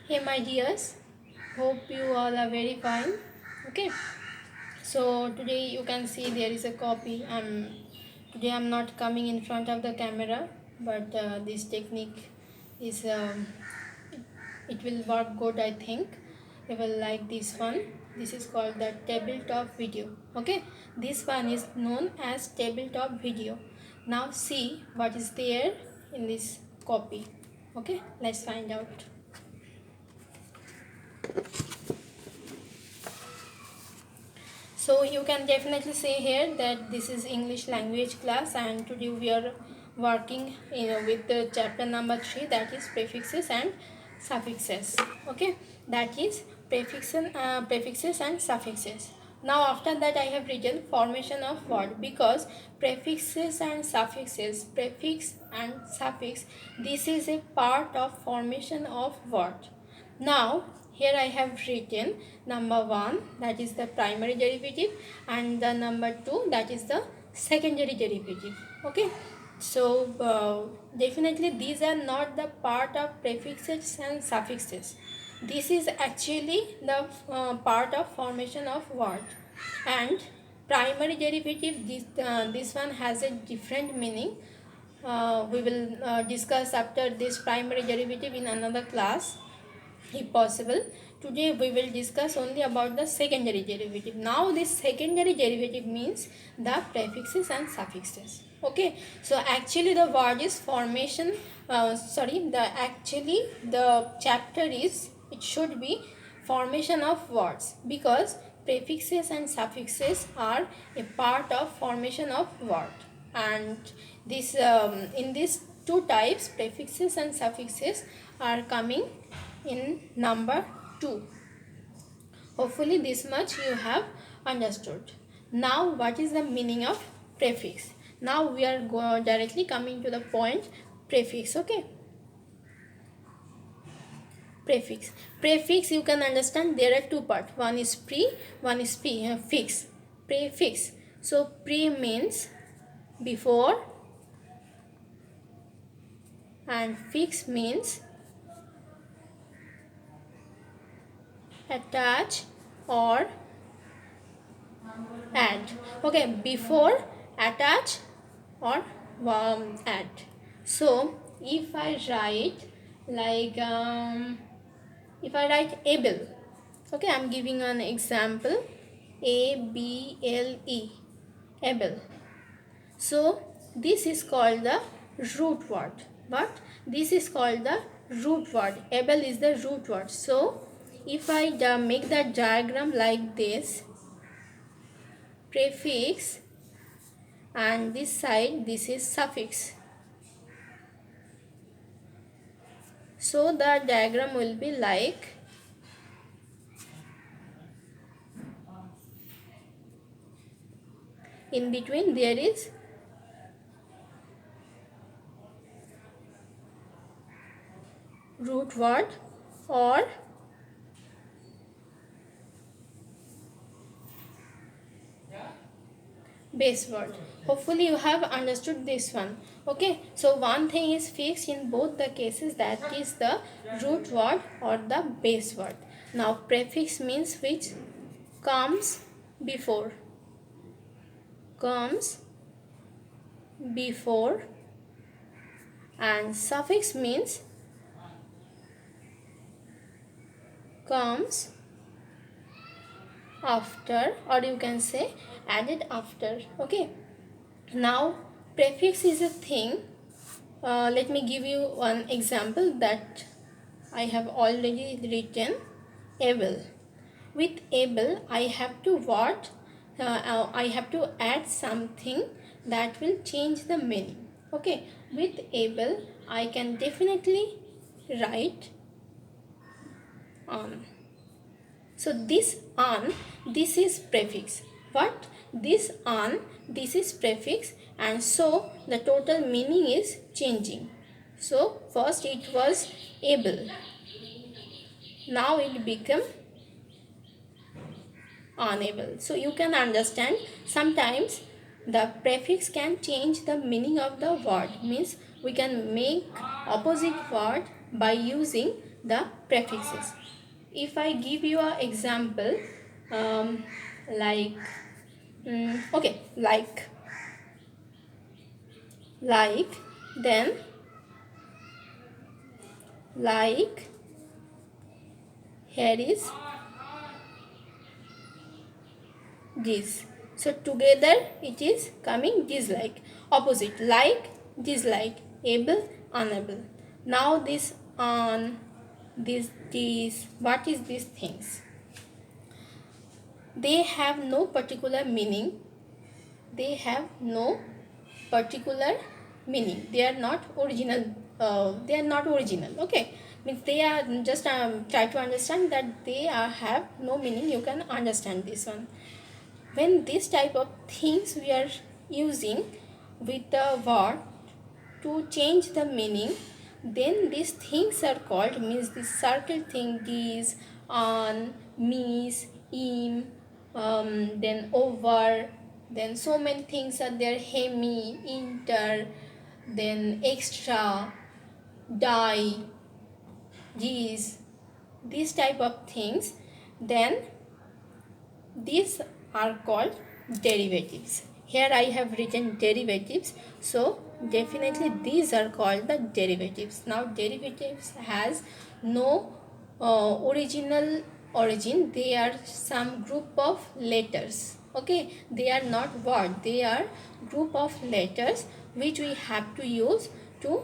Hey my dears, hope you all are very fine. Okay, so today you can see there is a copy. Today I'm not coming in front of the camera, but this technique is it will work good. I think you will like this one. This is called the tabletop video. Okay, this one is known as tabletop video. Now see what is there in this copy. Okay, let's find out. So you can definitely say here that this is English language class, and today we are working with the chapter number 3, that is prefixes and suffixes. Okay, that is prefixes and suffixes. Now after that I have written formation of word, because prefix and suffix, this is a part of formation of word. Now here I have written number 1, that is the primary derivative, and the number 2, that is the secondary derivative. Okay, so definitely these are not the part of prefixes and suffixes. This is actually the part of formation of word. And primary derivative, this one has a different meaning. We will discuss after this primary derivative in another class if possible. Today we will discuss only about the secondary derivative. Now this secondary derivative means the prefixes and suffixes. Okay, so actually the word is formation, the chapter is, it should be formation of words, because prefixes and suffixes are a part of formation of word. And this in these two types, prefixes and suffixes are coming in number 2. Hopefully this much you have understood. Now what is the meaning of prefix? Now we are directly coming to the point, prefix. Okay, prefix you can understand there are two parts. One is fix. Prefix, so pre means before and fix means attach or add. Okay, before, attach or add. So if I write like if I write able, okay, I'm giving an example, able, able. So this is called the root word. But this is called the root word. Able is the root word. So if I make the diagram like this, prefix, and this side, this is suffix. So the diagram will be like, in between there is root word or base word. Hopefully you have understood this one. Okay, so one thing is fixed in both the cases, that is the root word or the base word. Now prefix means which comes before, and suffix means comes after, or you can say added after. Okay, now prefix is a thing. Let me give you one example that I have already written. Able. With able I have to what? I have to add something that will change the meaning. Okay, with able I can definitely write on. So this on, this is prefix. What? This on, this is prefix, and so the total meaning is changing. So first it was able, now it become unable. So you can understand sometimes the prefix can change the meaning of the word, means we can make opposite word by using the prefixes. If I give you an example, like okay, like, then like, here is this. So together it is coming dislike. Opposite, like, dislike, able, unable. Now this on, this, what is these things? They have no particular meaning. They have no particular meaning. They are not original. They are not original. Okay, means they are just try to understand that they have no meaning. You can understand this one. When this type of things we are using with the word to change the meaning, then these things are called, means this circle thing, these, on, miss, im, then over, then so many things are there, hemi, inter, then extra, die, these type of things, then these are called derivatives. Here I have written derivatives, so definitely these are called the derivatives. Now derivatives has no original origin. They are some group of letters. Okay, they are not word, they are group of letters which we have to use to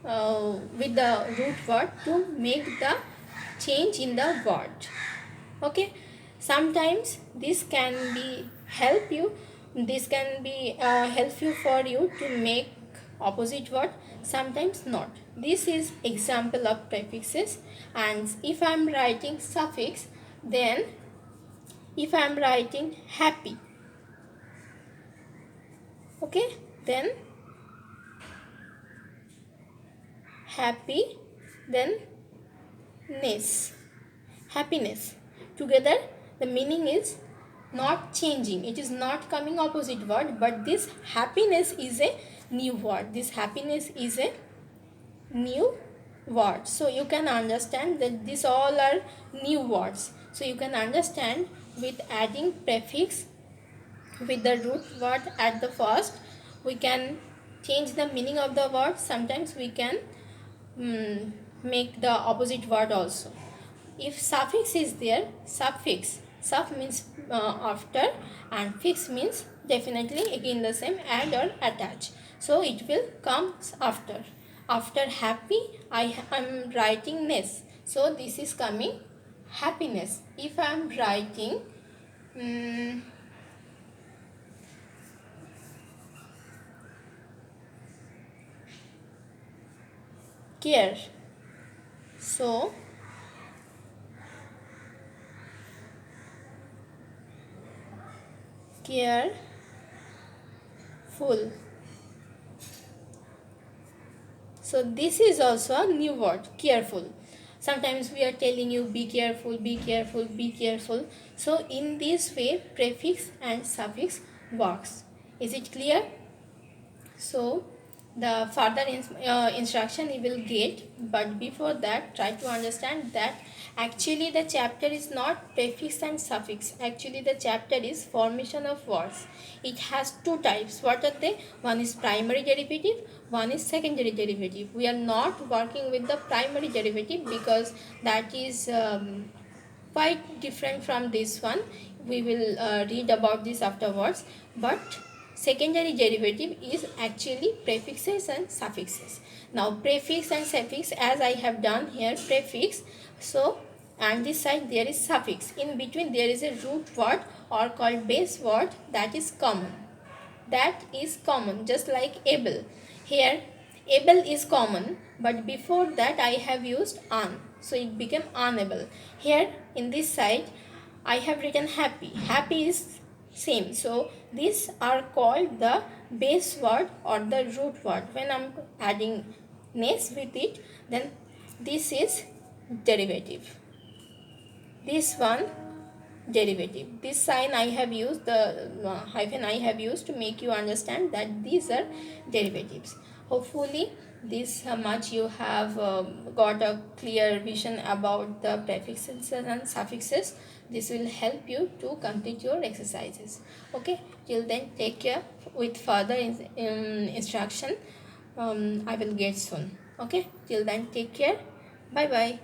with the root word to make the change in the word. Okay, sometimes this can be help you, this can be help you for you to make opposite word, sometimes not. This is example of prefixes. And if I am writing suffix, then if I am writing happy, okay, then happy, then ness, happiness, together the meaning is not changing, it is not coming opposite word, but this happiness is a new word, this happiness is a new word. So you can understand that these all are new words. So you can understand with adding prefix with the root word at the first, we can change the meaning of the word. Sometimes we can make the opposite word also. If suffix is there, suffix, suf means after, and fix means definitely again the same, add or attach, so it will come after. After happy I am writing ness, so this is coming happiness. If I am writing care, so careful, so this is also a new word, careful. Sometimes we are telling you be careful, be careful, be careful. So in this way prefix and suffix works. Is it clear? So the further instruction you will get, but before that try to understand that actually the chapter is not prefix and suffix. Actually the chapter is formation of words. It has two types. What are they? One is primary derivative, one is secondary derivative. We are not working with the primary derivative because that is quite different from this one. We will read about this afterwards. But secondary derivative is actually prefixes and suffixes. Now prefix and suffix, as I have done here, prefix, so and this side there is suffix, in between there is a root word or called base word, that is common. That is common, just like able. Here able is common, but before that I have used un, so it became unable. Here in this side I have written happy. Happy is same, so these are called the base word or the root word. When I'm adding ness with it, then this is derivative. This one derivative. This sign I have used, the hyphen I have used to make you understand that these are derivatives. Hopefully this much you have got a clear vision about the prefixes and suffixes. This will help you to complete your exercises. Okay, till then take care. With further instruction I will get soon. Okay, till then take care. Bye bye.